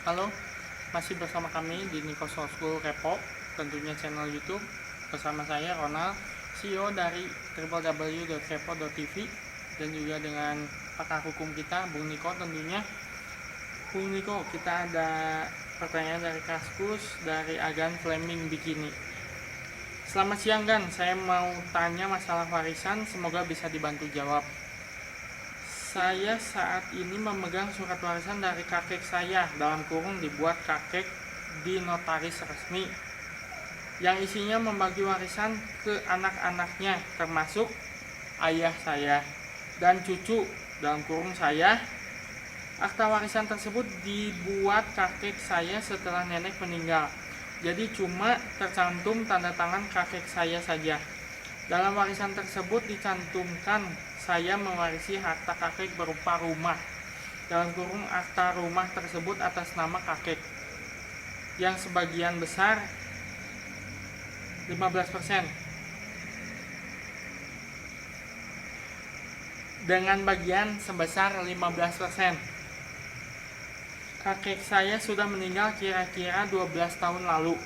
Halo, masih bersama kami di Niko School Kepo, tentunya channel YouTube. Bersama saya Ronald, CEO dari www.kepo.tv, dan juga dengan pakar hukum kita, Bung Niko tentunya. Bung Niko, kita ada pertanyaan dari Kaskus dari Agan Fleming Bikini. Selamat siang Gan, saya mau tanya masalah warisan, semoga bisa dibantu jawab. Saya saat ini memegang surat warisan dari kakek saya, dalam kurung dibuat kakek di notaris resmi, yang isinya membagi warisan ke anak-anaknya, termasuk ayah saya dan cucu, dalam kurung saya. Akta warisan tersebut dibuat kakek saya setelah nenek meninggal, jadi cuma tercantum tanda tangan kakek saya saja. Dalam warisan tersebut dicantumkan saya mewarisi harta kakek berupa rumah, dalam kurung akta rumah tersebut atas nama kakek, yang sebagian besar 15%, dengan bagian sebesar 15%. Kakek saya sudah meninggal kira-kira 12 tahun lalu.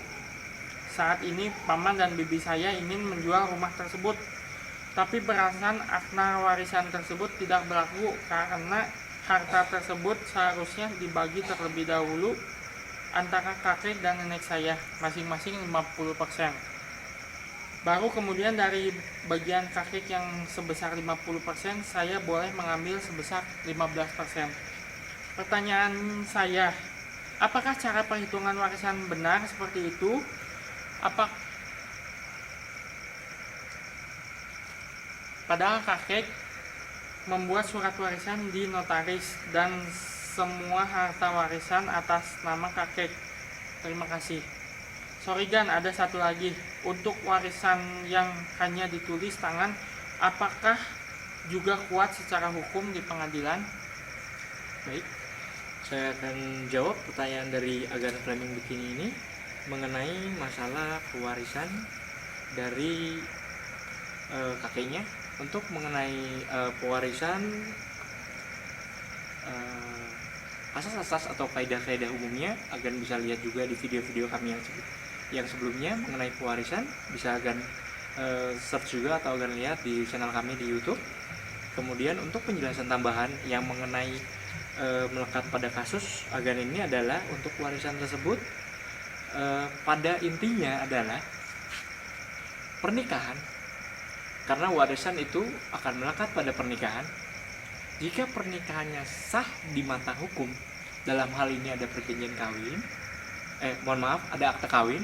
Saat ini paman dan bibi saya ingin menjual rumah tersebut, tapi berdasarkan akta warisan tersebut tidak berlaku karena harta tersebut seharusnya dibagi terlebih dahulu antara kakek dan nenek saya, masing-masing 50%. Baru kemudian dari bagian kakek yang sebesar 50%, saya boleh mengambil sebesar 15%. Pertanyaan saya, apakah cara perhitungan warisan benar seperti itu? Padahal kakek membuat surat warisan di notaris dan semua harta warisan atas nama kakek. Terima kasih. Sorry Gan, ada satu lagi. Untuk warisan yang hanya ditulis tangan, apakah juga kuat secara hukum di pengadilan? Baik, saya akan jawab pertanyaan dari Agan Fleming Bikini ini mengenai masalah pewarisan dari kakeknya. Untuk mengenai pewarisan, asas-asas atau kaidah-kaidah umumnya Agan bisa lihat juga di video-video kami yang sebelumnya mengenai pewarisan. Bisa Agan search juga atau Agan lihat di channel kami di YouTube. Kemudian untuk penjelasan tambahan yang mengenai melekat pada kasus Agan ini adalah untuk warisan tersebut pada intinya adalah pernikahan, karena warisan itu akan melekat pada pernikahan. Jika pernikahannya sah di mata hukum, dalam hal ini ada perjanjian kawin, ada akta kawin.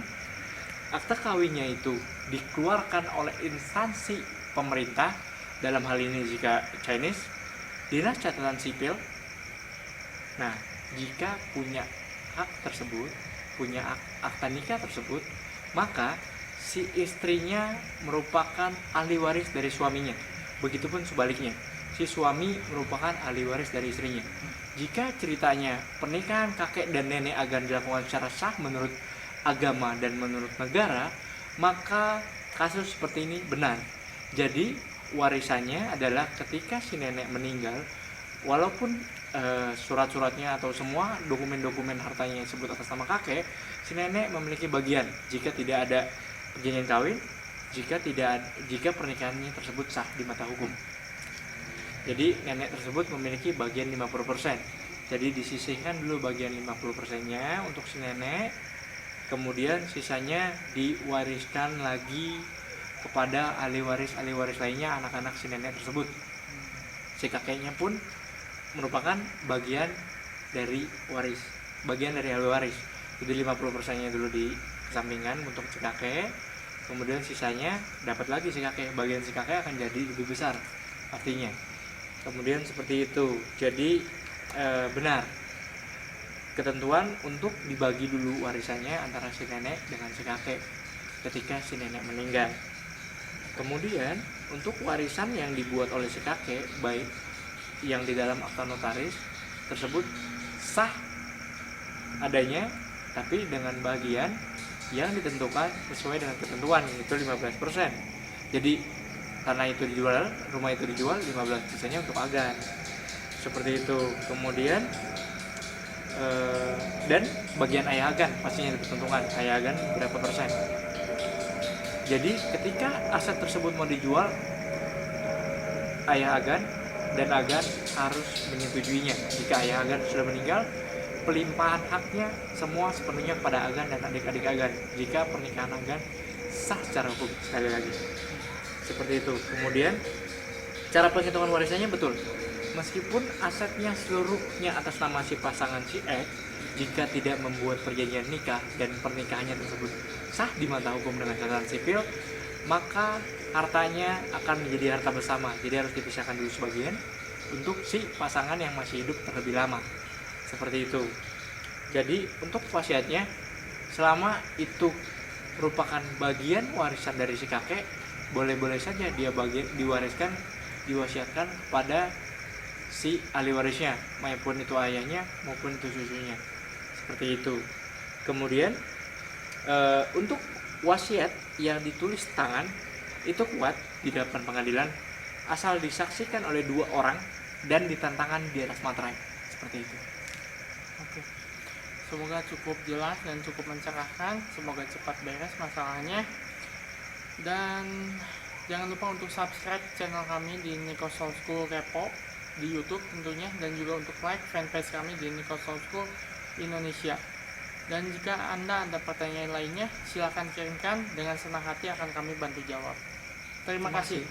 Akta kawinnya itu dikeluarkan oleh instansi pemerintah, dalam hal ini jika Chinese, Dinas Catatan Sipil. Nah, jika punya hak tersebut, punya akta nikah tersebut, maka si istrinya merupakan ahli waris dari suaminya. Begitupun sebaliknya, si suami merupakan ahli waris dari istrinya. Jika ceritanya pernikahan kakek dan nenek Agan dilakukan secara sah menurut agama dan menurut negara, maka kasus seperti ini benar. Jadi warisannya adalah ketika si nenek meninggal, walaupun surat-suratnya atau semua dokumen-dokumen hartanya disebut atas nama kakek, si nenek memiliki bagian jika tidak ada perjanjian kawin, jika pernikahannya tersebut sah di mata hukum. Jadi nenek tersebut memiliki bagian 50%. Jadi disisihkan dulu bagian 50%-nya untuk si nenek, kemudian sisanya diwariskan lagi kepada ahli waris lainnya, anak-anak si nenek tersebut. Si kakeknya pun merupakan bagian dari waris, bagian dari ahli waris. Jadi 50%-nya dulu dikesampingkan untuk si kakek, kemudian sisanya dapat lagi si kakek. Bagian si kakek akan jadi lebih besar artinya. Kemudian seperti itu. Jadi benar ketentuan untuk dibagi dulu warisannya antara si nenek dengan si kakek ketika si nenek meninggal. Kemudian untuk warisan yang dibuat oleh si kakek, baik yang di dalam akta notaris tersebut sah adanya, tapi dengan bagian yang ditentukan sesuai dengan ketentuan, yaitu 15%. Jadi karena itu dijual, rumah itu dijual, 15%-nya untuk Agan. Seperti itu. Kemudian dan bagian ayah agan pastinya ditentukan ayah agan berapa persen. Jadi ketika aset tersebut mau dijual, ayah agan dan agan harus menyetujuinya. Jika ayah agan sudah meninggal, pelimpahan haknya semua sepenuhnya kepada agan dan adik-adik agan. Jika pernikahan agan sah secara hukum, sekali lagi seperti itu. Kemudian cara penghitungan warisannya betul. Meskipun asetnya seluruhnya atas nama si pasangan si X, jika tidak membuat perjanjian nikah dan pernikahannya tersebut sah di mata hukum dengan catatan sipil, maka hartanya akan menjadi harta bersama. Jadi harus dipisahkan dulu sebagian untuk si pasangan yang masih hidup terlebih lama. Seperti itu. Jadi untuk wasiatnya, selama itu merupakan bagian warisan dari si kakek, boleh-boleh saja dia diwasiatkan pada si ahli warisnya, maupun itu ayahnya maupun itu susunya. Seperti itu. Kemudian untuk wasiat yang ditulis tangan itu kuat di depan pengadilan asal disaksikan oleh 2 orang dan ditantangkan di atas materai. Seperti itu. Oke. Semoga cukup jelas dan cukup mencerahkan. Semoga cepat beres masalahnya. Dan jangan lupa untuk subscribe channel kami di Niko Soul School Kepo di YouTube tentunya, dan juga untuk like fanpage kami di Niko Soul School Indonesia. Dan jika Anda ada pertanyaan lainnya, silakan kirimkan, dengan senang hati akan kami bantu jawab. Terima kasih.